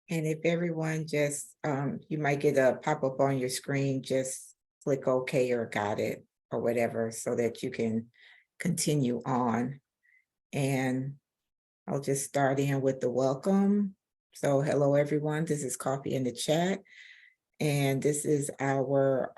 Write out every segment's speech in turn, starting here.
And if everyone just, you might get a pop-up on your screen, just click OK or got it or whatever so that you can continue on. And I'll just start in with the welcome. So hello, everyone. This is Coffee in the Chat. And this is our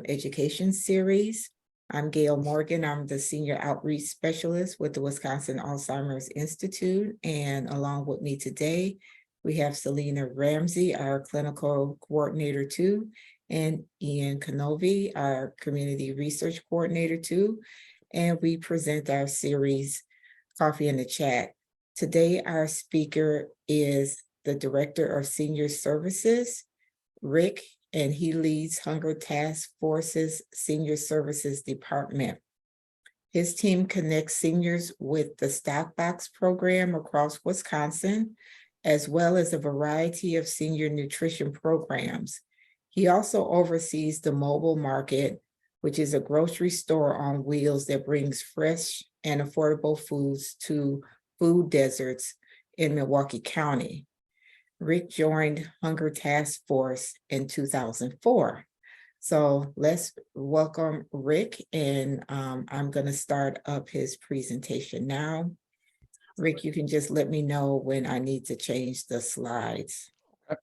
education series. I'm Gail Morgan. I'm the Senior Outreach Specialist with the Wisconsin Alzheimer's Institute. And along with me today, we have Selena Ramsey, our Clinical Coordinator 2, and Ian Canovy, our Community Research Coordinator 2. And we present our series, Coffee in the Chat. Today, our speaker is the Director of Senior Services, Rick, and he leads Hunger Task Force's Senior Services Department. His team connects seniors with the Stock Box program across Wisconsin, as well as a variety of senior nutrition programs. He also oversees the Mobile Market, which is a grocery store on wheels that brings fresh and affordable foods to food deserts in Milwaukee County. Rick joined Hunger Task Force in 2004. So let's welcome Rick, and I'm going to start up his presentation now. Rick, you can just let me know when I need to change the slides. And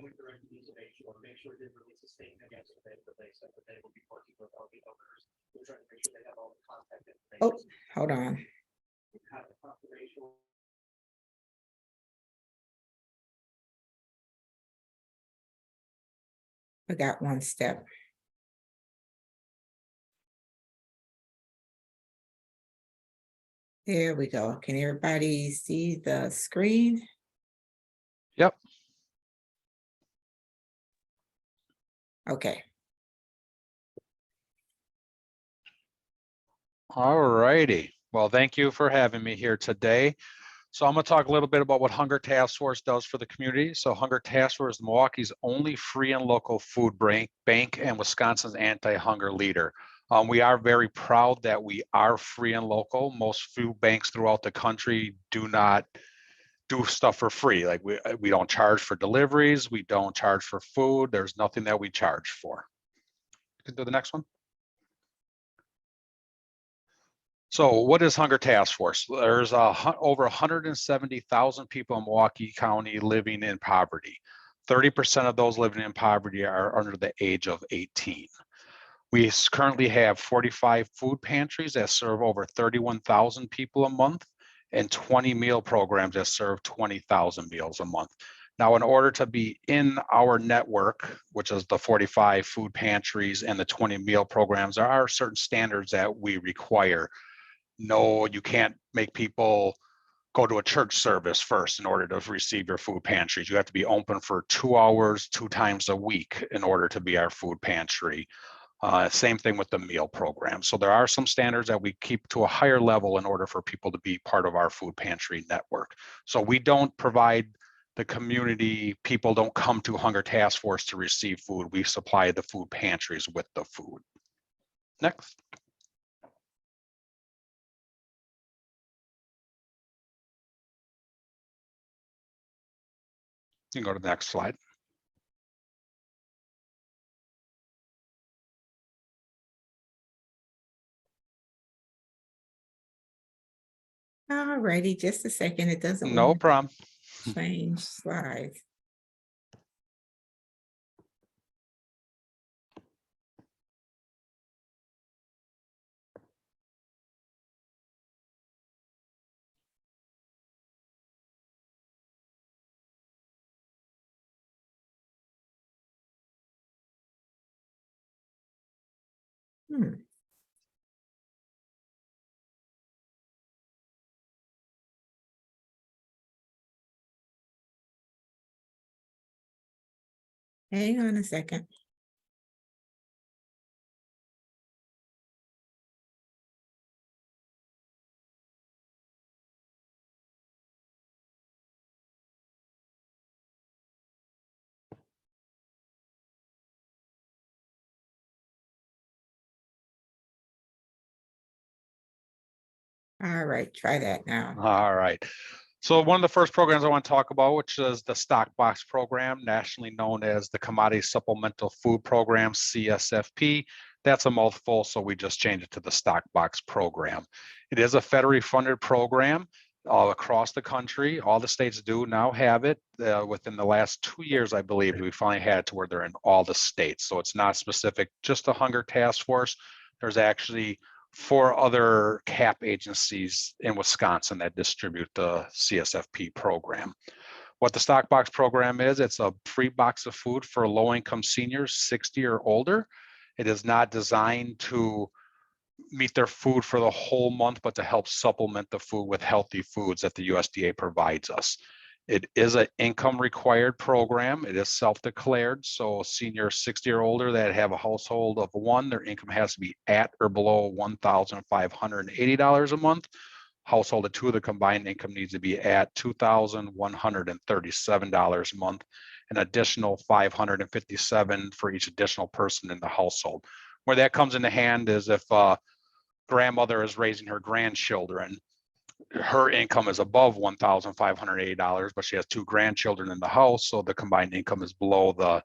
we direct you to make sure they release a statement against the they said that they will be working with all the owners. We're trying to make sure they have all the contact information. Oh, hold on. Have the confirmation. I got one step. There we go. Can everybody see the screen? Yep. Okay. All righty. Well, thank you for having me here today. So I'm going to talk a little bit about what Hunger Task Force does for the community. So Hunger Task Force is Milwaukee's only free and local food bank and Wisconsin's anti-hunger leader. We are very proud that we are free and local. Most food banks throughout the country do not do stuff for free. Like we don't charge for deliveries. We don't charge for food. There's nothing that we charge for. You can do the next one. So what is Hunger Task Force? There's over 170,000 people in Milwaukee County living in poverty. 30% of those living in poverty are under the age of 18. We currently have 45 food pantries that serve over 31,000 people a month and 20 meal programs that serve 20,000 meals a month. Now, in order to be in our network, which is the 45 food pantries and the 20 meal programs, there are certain standards that we require. No, you can't make people go to a church service first in order to receive your food pantries. You have to be open for 2 hours, 2 times a week in order to be our food pantry. Same thing with the meal program. So there are some standards that we keep to a higher level in order for people to be part of our food pantry network. So we don't provide the community, people don't come to Hunger Task Force to receive food. We supply the food pantries with the food. Next. You can go to the next slide. All righty, just a second. It doesn't No want problem. to change slides. Hang on a second. All right, try that now. All right. So one of the first programs I want to talk about, which is the Stock Box program, nationally known as the Commodity Supplemental Food Program, CSFP. That's a mouthful, so we just changed it to the Stock Box program. It is a federally funded program all across the country. All the states do now have it. Within the last 2 years, I believe, we finally had it to where they're in all the states. So it's not specific, just the Hunger Task Force. There's actually 4 other CAP agencies in Wisconsin that distribute the CSFP program. What the Stock Box program is, it's a free box of food for low-income seniors 60 or older. It is not designed to meet their food for the whole month, but to help supplement the food with healthy foods that the USDA provides us. It is an income required program. It is self-declared. So seniors 60 or older that have a household of 1, their income has to be at or below $1,580 a month. Household of 2, the combined income needs to be at $2,137 a month, an additional $557 for each additional person in the household. Where that comes into hand is if grandmother is raising her grandchildren, her income is above $1,580, but she has 2 grandchildren in the house, so the combined income is below the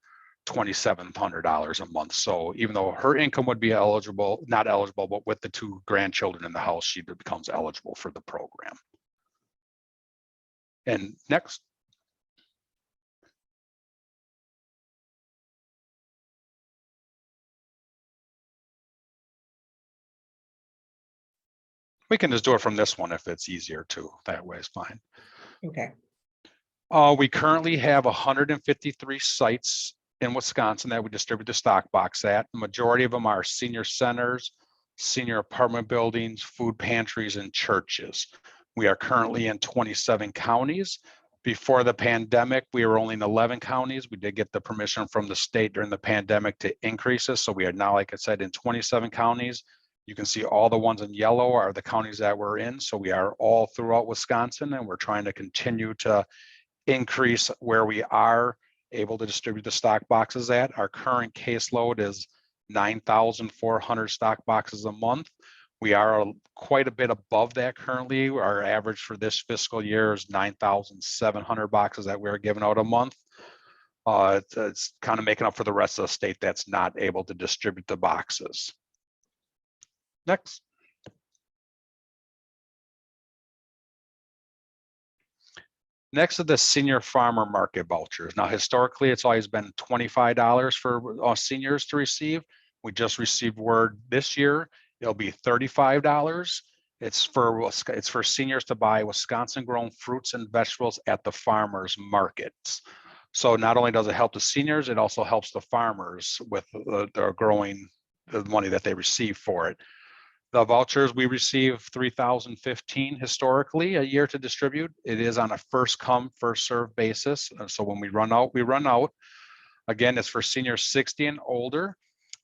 $2,700 a month. So even though her income would be not eligible, but with the 2 grandchildren in the house, she becomes eligible for the program. And next. We can just do it from this one if it's easier too. That way is fine. Okay. We currently have 153 sites in Wisconsin that we distribute the Stock Box at. The majority of them are senior centers, senior apartment buildings, food pantries, and churches. We are currently in 27 counties. Before the pandemic, we were only in 11 counties. We did get the permission from the state during the pandemic to increase this. So we are now, like I said, in 27 counties. You can see all the ones in yellow are the counties that we're in. So we are all throughout Wisconsin, and we're trying to continue to increase where we are able to distribute the stock boxes at. Our current caseload is 9,400 stock boxes a month. We are quite a bit above that currently. Our average for this fiscal year is 9,700 boxes that we're giving out a month. It's kind of making up for the rest of the state that's not able to distribute the boxes. Next. Next is the senior farmer market vouchers. Now, historically, it's always been $25 for seniors to receive. We just received word this year, it'll be $35. It's for seniors to buy Wisconsin-grown fruits and vegetables at the farmers markets. So not only does it help the seniors, it also helps the farmers with the growing the money that they receive for it. The vouchers, we receive 3,015 historically a year to distribute. It is on a first come, first serve basis. So when we run out, we run out. Again, it's for seniors 60 and older.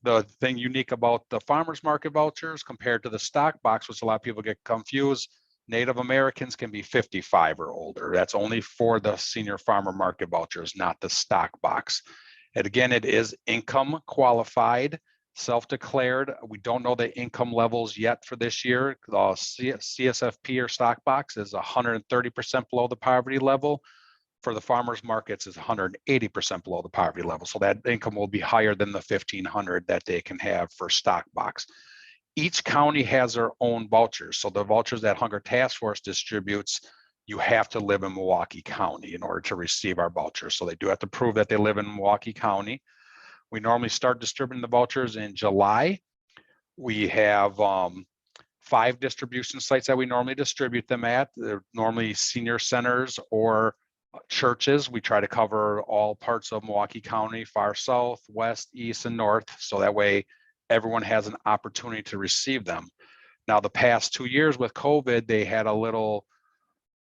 The thing unique about the farmers market vouchers compared to the stock box, which a lot of people get confused, Native Americans can be 55 or older. That's only for the senior farmer market vouchers, not the stock box. And again, it is income qualified, self-declared. We don't know the income levels yet for this year. The CSFP or stock box is 130% below the poverty level. For the farmers markets is 180% below the poverty level. So that income will be higher than the $1,500 that they can have for stock box. Each county has their own vouchers. So the vouchers that Hunger Task Force distributes, you have to live in Milwaukee County in order to receive our vouchers. So they do have to prove that they live in Milwaukee County. We normally start distributing the vouchers in July. We have 5 distribution sites that we normally distribute them at. They're normally senior centers or churches. We try to cover all parts of Milwaukee County, far south, west, east, and north. So that way everyone has an opportunity to receive them. Now, the past 2 years with COVID, they had a little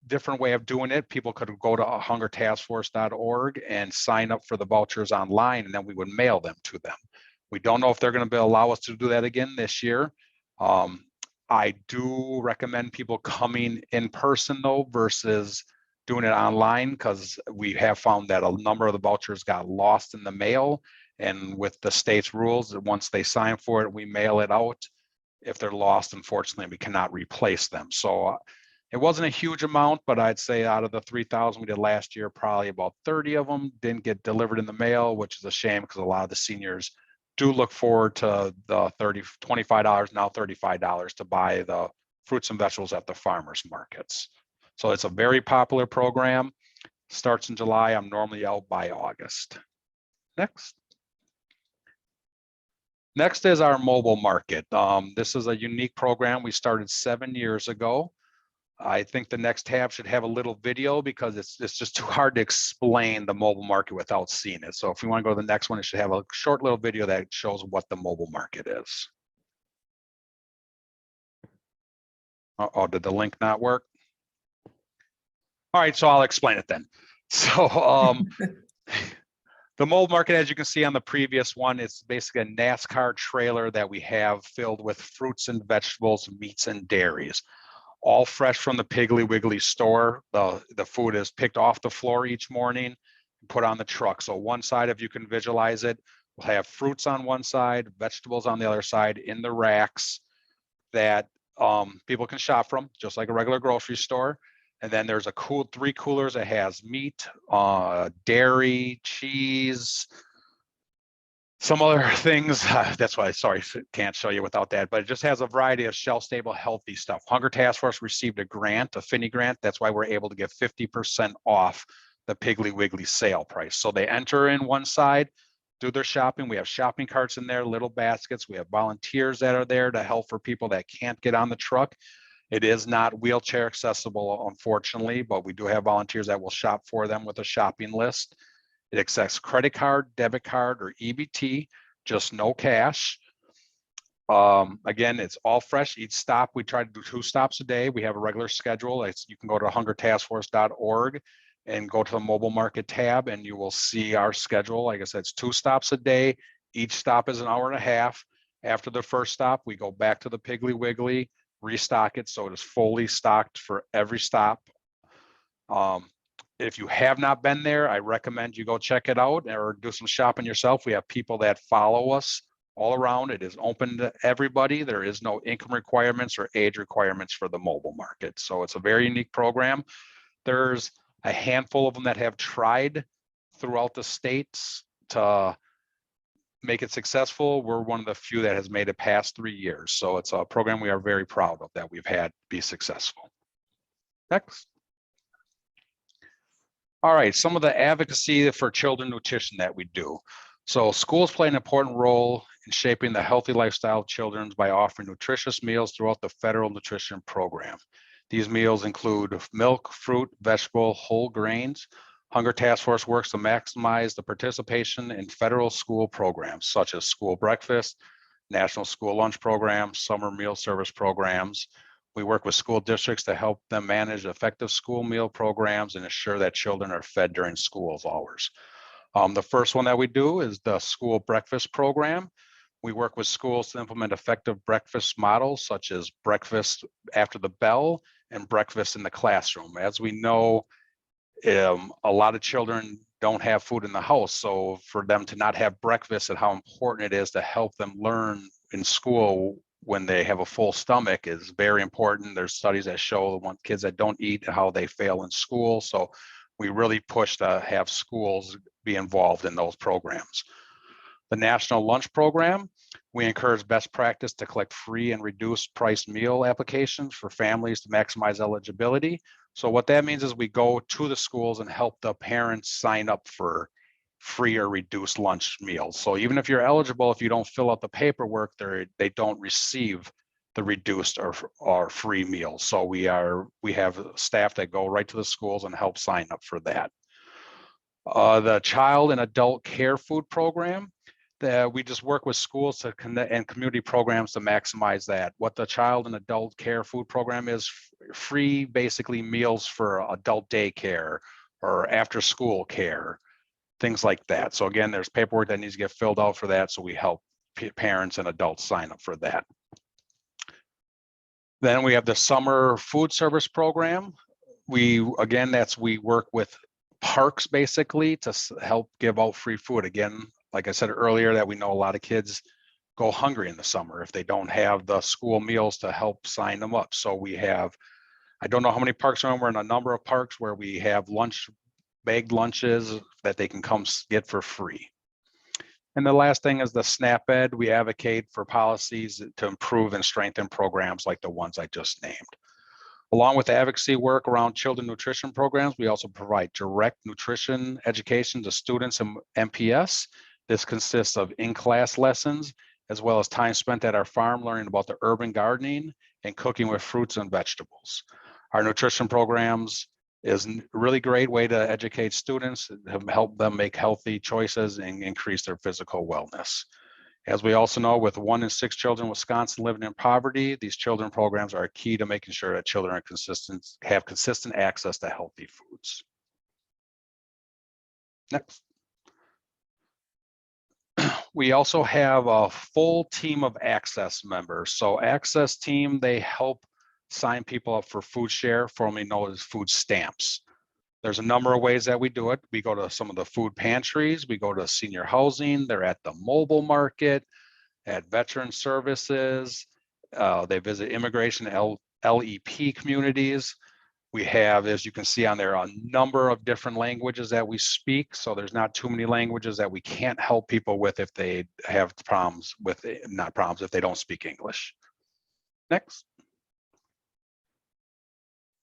different way of doing it. People could go to hungertaskforce.org and sign up for the vouchers online, and then we would mail them to them. We don't know if they're going to allow us to do that again this year. I do recommend people coming in person though versus doing it online, because we have found that a number of the vouchers got lost in the mail, and with the state's rules, once they sign for it, we mail it out. If they're lost, unfortunately, we cannot replace them. So It wasn't a huge amount, but I'd say out of the 3,000 we did last year, probably about 30 of them didn't get delivered in the mail, which is a shame because a lot of the seniors do look forward to the $25, now $35 to buy the fruits and vegetables at the farmers markets. So it's a very popular program. Starts in July. I'm normally out by August. Next. Next is our mobile market. This is a unique program we started 7 years ago. I think the next tab should have a little video because it's just too hard to explain the mobile market without seeing it. So if you want to go to the next one, it should have a short little video that shows what the mobile market is. Oh, did the link not work? All right, so I'll explain it then. So the mobile market, as you can see on the previous one, it's basically a NASCAR trailer that we have filled with fruits and vegetables, meats and dairies. All fresh from the Piggly Wiggly store. The food is picked off the floor each morning and put on the truck. So one side, if you can visualize it, we'll have fruits on one side, vegetables on the other side in the racks that people can shop from, just like a regular grocery store. And then there's three coolers that has meat, dairy, cheese, some other things. That's why, sorry, can't show you without that, but it just has a variety of shelf-stable, healthy stuff. Hunger Task Force received a grant, a Finney grant. That's why we're able to get 50% off the Piggly Wiggly sale price. So they enter in one side, do their shopping. We have shopping carts in there, little baskets. We have volunteers that are there to help for people that can't get on the truck. It is not wheelchair accessible, unfortunately, but we do have volunteers that will shop for them with a shopping list. It accepts credit card, debit card, or EBT, just no cash. Again, it's all fresh. Each stop, we try to do 2 stops a day. We have a regular schedule. You can go to hungertaskforce.org and go to the mobile market tab, and you will see our schedule. Like I said, it's 2 stops a day. Each stop is an hour and a half. After the first stop, we go back to the Piggly Wiggly, restock it so it is fully stocked for every stop. If you have not been there, I recommend you go check it out or do some shopping yourself. We have people that follow us all around. It is open to everybody. There is no income requirements or age requirements for the mobile market. So it's a very unique program. There's a handful of them that have tried throughout the states to make it successful. We're one of the few that has made it past 3 years. So it's a program we are very proud of that we've had be successful. Next. All right, some of the advocacy for children nutrition that we do. So schools play an important role in shaping the healthy lifestyle of children by offering nutritious meals throughout the federal nutrition program. These meals include milk, fruit, vegetable, whole grains. Hunger Task Force works to maximize the participation in federal school programs such as school breakfast, national school lunch programs, summer meal service programs. We work with school districts to help them manage effective school meal programs and ensure that children are fed during school hours. The first one that we do is the school breakfast program. We work with schools to implement effective breakfast models such as breakfast after the bell and breakfast in the classroom. As we know, a lot of children don't have food in the house. So for them to not have breakfast and how important it is to help them learn in school when they have a full stomach is very important. There's studies that show the kids that don't eat, how they fail in school. So we really push to have schools be involved in those programs. The National Lunch Program, we encourage best practice to collect free and reduced price meal applications for families to maximize eligibility. So what that means is we go to the schools and help the parents sign up for free or reduced lunch meals. So even if you're eligible, if you don't fill out the paperwork, they don't receive the reduced or free meals. So we have staff that go right to the schools and help sign up for that. The Child and Adult Care Food Program, that we just work with schools to connect and community programs to maximize that. What the Child and Adult Care Food Program is free, basically meals for adult daycare or after school care, things like that. So again, there's paperwork that needs to get filled out for that. So we help parents and adults sign up for that. Then we have the Summer Food Service Program. We work with parks basically to help give out free food. Again, like I said earlier, that we know a lot of kids go hungry in the summer if they don't have the school meals to help sign them up. So we have I don't know how many parks are in. We're in a number of parks where we have bagged lunches that they can come get for free. And the last thing is the SNAP Ed. We advocate for policies to improve and strengthen programs like the ones I just named. Along with advocacy work around children nutrition programs, we also provide direct nutrition education to students in MPS. This consists of in-class lessons, as well as time spent at our farm learning about the urban gardening and cooking with fruits and vegetables. Our nutrition programs is a really great way to educate students, help them make healthy choices and increase their physical wellness. As we also know, with 1 in 6 children in Wisconsin living in poverty, these children programs are key to making sure that children are have consistent access to healthy foods. Next. We also have a full team of Access members. So Access team, they help sign people up for food share, formerly known as food stamps. There's a number of ways that we do it. We go to some of the food pantries, we go to senior housing, they're at the mobile market, at veteran services, they visit immigration LEP communities. We have, as you can see on there, a number of different languages that we speak. So there's not too many languages that we can't help people with if they have problems with, not problems, if they don't speak English. Next.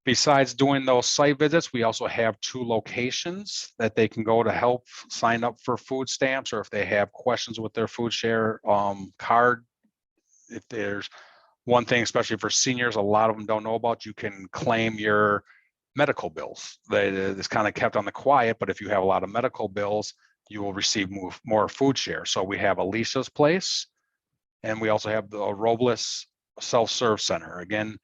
Besides doing those site visits, we also have 2 locations that they can go to help sign up for food stamps, or if they have questions with their food share card. If there's one thing, especially for seniors, a lot of them don't know about, you can claim your medical bills. It's kind of kept on the quiet, but if you have a lot of medical bills, you will receive more food share. So we have Alicia's Place, and we also have the Robles Self-Serve Center. Again,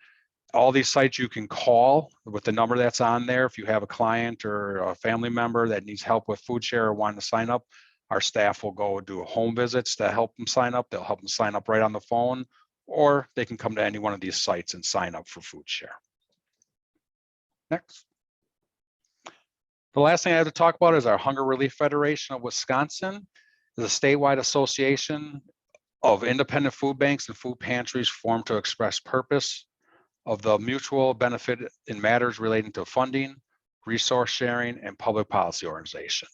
all these sites you can call with the number that's on there. If you have a client or a family member that needs help with food share or wanting to sign up, our staff will go do home visits to help them sign up. They'll help them sign up right on the phone, or they can come to any one of these sites and sign up for food share. Next. The last thing I have to talk about is our Hunger Relief Federation of Wisconsin. It's a statewide association of independent food banks and food pantries formed to express purpose of the mutual benefit in matters relating to funding, resource sharing, and public policy organization.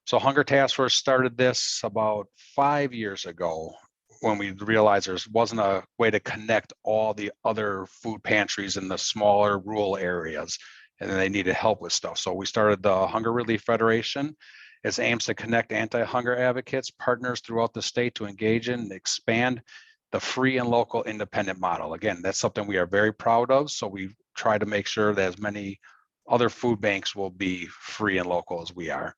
So Hunger Task Force started this about 5 years ago when we realized there wasn't a way to connect all the other food pantries in the smaller rural areas, and they needed help with stuff. So we started the Hunger Relief Federation. It aims to connect anti-hunger advocates, partners throughout the state to engage in and expand the free and local independent model. Again, that's something we are very proud of. So we try to make sure that as many other food banks will be free and local as we are.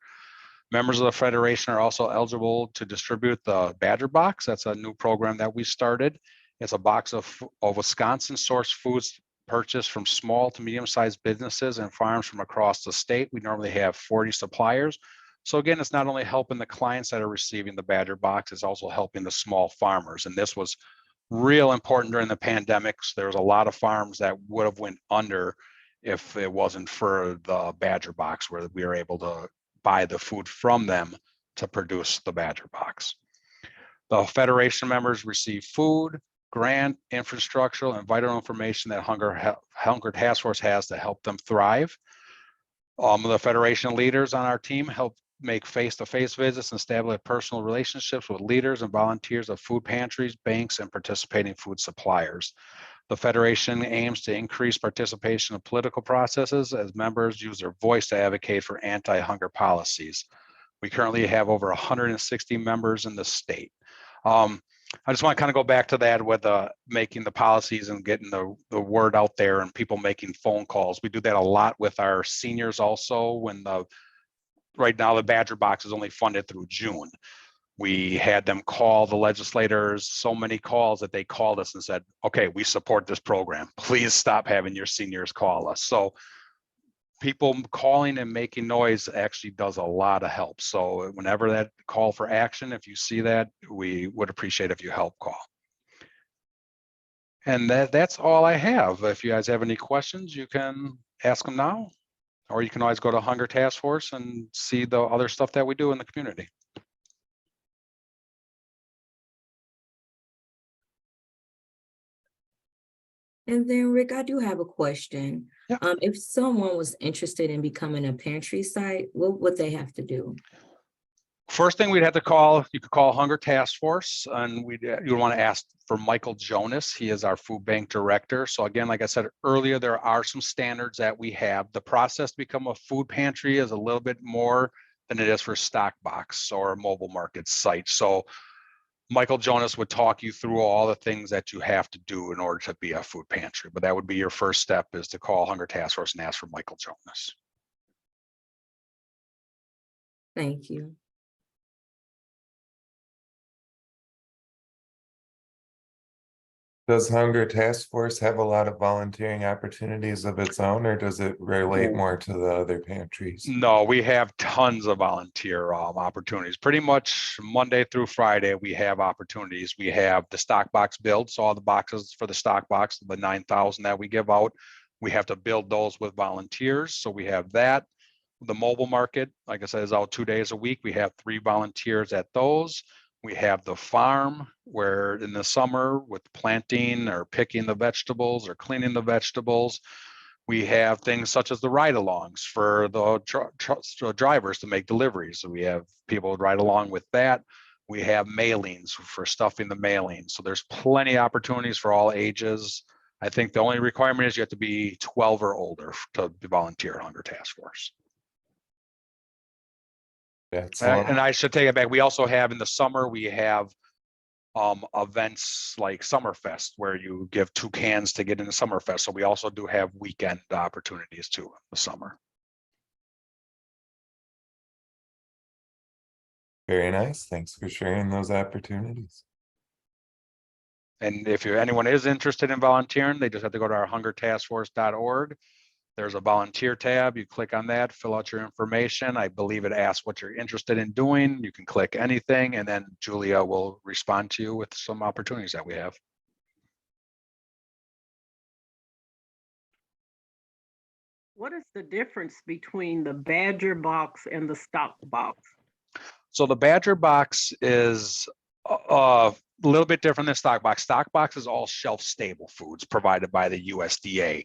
Members of the Federation are also eligible to distribute the Badger Box. That's a new program that we started. It's a box of Wisconsin sourced foods purchased from small to medium-sized businesses and farms from across the state. We normally have 40 suppliers. So again, it's not only helping the clients that are receiving the Badger Box, it's also helping the small farmers. And this was real important during the pandemics. There was a lot of farms that would have went under if it wasn't for the Badger Box, where we were able to buy the food from them to produce the Badger Box. The Federation members receive food, grant, infrastructural, and vital information that Hunger Task Force has to help them thrive. The Federation leaders on our team help make face-to-face visits and establish personal relationships with leaders and volunteers of food pantries, banks, and participating food suppliers. The Federation aims to increase participation in political processes as members use their voice to advocate for anti-hunger policies. We currently have over 160 members in the state. I just want to kind of go back to that with making the policies and getting the word out there and people making phone calls. We do that a lot with our seniors also. When right now the Badger Box is only funded through June. We had them call the legislators, so many calls that they called us and said, okay, we support this program. Please stop having your seniors call us. So people calling and making noise actually does a lot of help. So whenever that call for action, if you see that, we would appreciate if you help call. And that's all I have. If you guys have any questions, you can ask them now, or you can always go to Hunger Task Force and see the other stuff that we do in the community. And then Rick, I do have a question. Yeah. If someone was interested in becoming a pantry site, what would they have to do? First thing we'd have to call, you could call Hunger Task Force, and you want to ask for Michael Jonas. He is our food bank director. So again, like I said earlier, there are some standards that we have. The process to become a food pantry is a little bit more than it is for stock box or a mobile market site. So Michael Jonas would talk you through all the things that you have to do in order to be a food pantry. But that would be your first step, is to call Hunger Task Force and ask for Michael Jonas. Thank you. Does Hunger Task Force have a lot of volunteering opportunities of its own, or does it relate more to the other pantries? No, we have tons of volunteer opportunities. Pretty much Monday through Friday, we have opportunities. We have the stock box build, so all the boxes for the stock box, the 9,000 that we give out, we have to build those with volunteers. So we have that. The mobile market, like I said, is out 2 days a week. We have 3 volunteers at those. We have the farm, where in the summer with planting or picking the vegetables or cleaning the vegetables. We have things such as the ride-alongs for the drivers to make deliveries. So we have people ride along with that. We have mailings for stuffing the mailings. So there's plenty of opportunities for all ages. I think the only requirement is you have to be 12 or older to volunteer at Hunger Task Force. And I should take it back. We also have in the summer, we have events like Summerfest, where you give 2 cans to get into Summerfest. So we also do have weekend opportunities too in the summer. Very nice. Thanks for sharing those opportunities. And if anyone is interested in volunteering, they just have to go to our hungertaskforce.org. There's a volunteer tab. You click on that, fill out your information. I believe it asks what you're interested in doing. You can click anything, and then Julia will respond to you with some opportunities that we have. What is the difference between the Badger box and the stock box? So the Badger box is a little bit different than stock box. Stock box is all shelf stable foods provided by the USDA.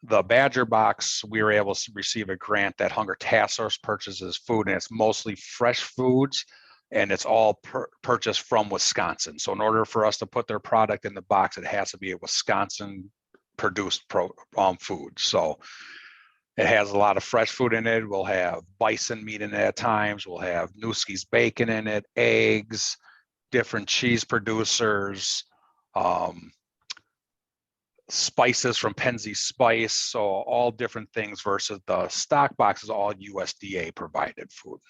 The Badger box, we were able to receive a grant that Hunger Task Force purchases food, and it's mostly fresh foods, and it's all purchased from Wisconsin. So in order for us to put their product in the box, it has to be a Wisconsin produced food. So it has a lot of fresh food in it. We'll have bison meat in it at times. We'll have Newski's bacon in it, eggs, different cheese producers, spices from Penzi Spice, so all different things, versus the stock box is all USDA provided food.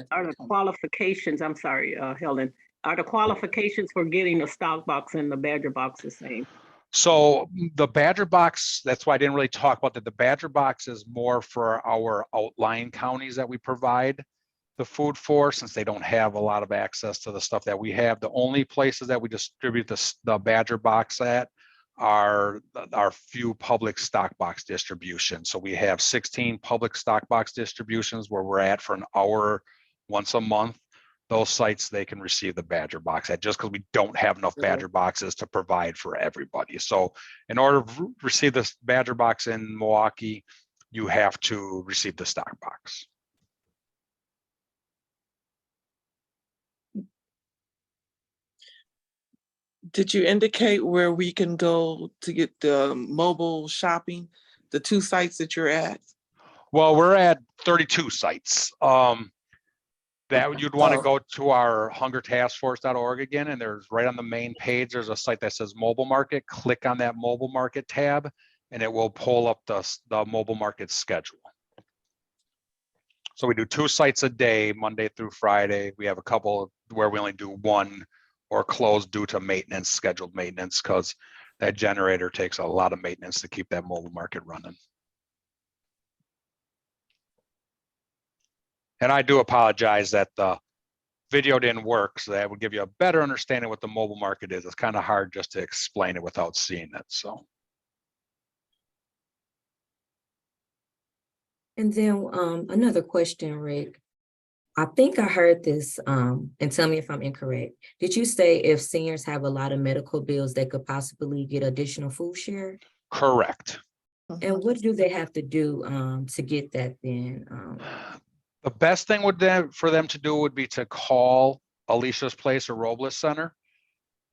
Are the qualifications, I'm sorry, Helen, are the qualifications for getting a stock box and the Badger box the same? So the Badger box, that's why I didn't really talk about that. The Badger box is more for our outlying counties that we provide the food for, since they don't have a lot of access to the stuff that we have. The only places that we distribute the Badger box at are our few public stock box distributions. So we have 16 public stock box distributions where we're at for an hour once a month. Those sites, they can receive the Badger box at, just because we don't have enough Badger boxes to provide for everybody. So in order to receive this Badger box in Milwaukee, you have to receive the stock box. Did you indicate where we can go to get the mobile shopping, the 2 sites that you're at? Well, we're at 32 sites. That you'd want to go to our hungertaskforce.org again, and there's right on the main page, there's a site that says mobile market. Click on that mobile market tab, and it will pull up the mobile market schedule. So we do 2 sites a day, Monday through Friday. We have a couple where we only do 1 or close due to maintenance, scheduled maintenance, because that generator takes a lot of maintenance to keep that mobile market running. And I do apologize that the video didn't work, so that would give you a better understanding what the mobile market is. It's kind of hard just to explain it without seeing it, so. And then another question, Rick. I think I heard this, and tell me if I'm incorrect. Did you say if seniors have a lot of medical bills, they could possibly get additional food share? Correct. And what do they have to do to get that then? The best thing for them to do would be to call Alicia's Place or Robles Center,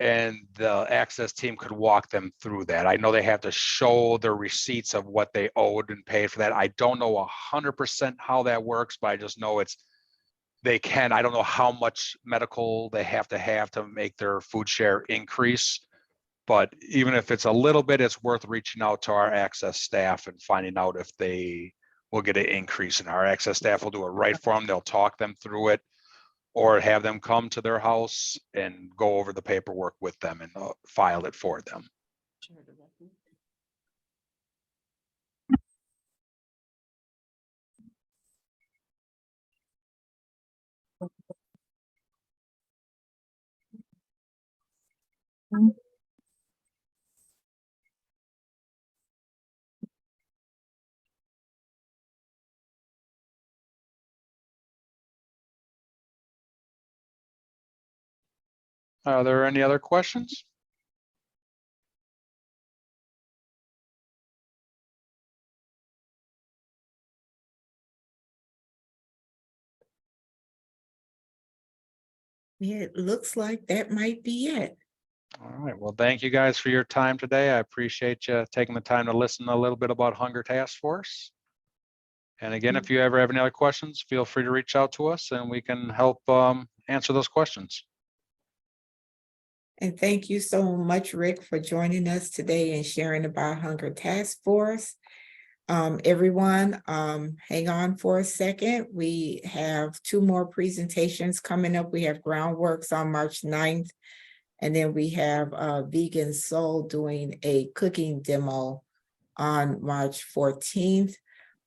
and the access team could walk them through that. I know they have to show their receipts of what they owed and paid for that. I don't know 100% how that works, but I just know they can. I don't know how much medical they have to make their food share increase. But even if it's a little bit, it's worth reaching out to our access staff and finding out if they will get an increase. And our access staff will do it right for them. They'll talk them through it, or have them come to their house and go over the paperwork with them and file it for them. Are there any other questions? It looks like that might be it. All right. Well, thank you guys for your time today. I appreciate you taking the time to listen a little bit about Hunger Task Force. And again, if you ever have any other questions, feel free to reach out to us and we can help answer those questions. And thank you so much, Rick, for joining us today and sharing about Hunger Task Force. Everyone, hang on for a second. We have 2 more presentations coming up. We have Groundworks on March 9th. And then we have Vegan Soul doing a cooking demo on March 14th.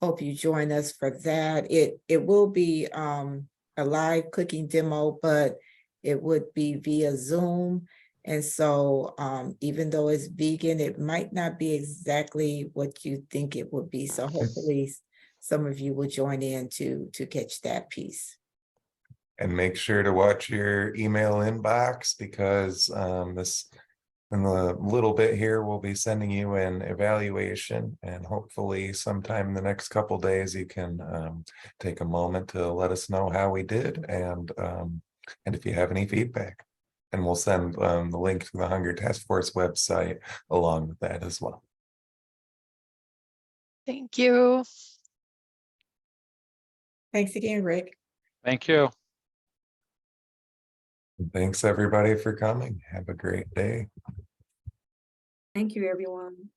Hope you join us for that. It will be a live cooking demo, but it would be via Zoom. And so even though it's vegan, it might not be exactly what you think it would be. So hopefully some of you will join in to catch that piece. And make sure to watch your email inbox, because in a little bit here, we'll be sending you an evaluation, and hopefully sometime in the next couple days, you can take a moment to let us know how we did, and if you have any feedback. And we'll send the link to the Hunger Task Force website along with that as well. Thank you. Thanks again, Rick. Thank you. Thanks everybody for coming. Have a great day. Thank you, everyone.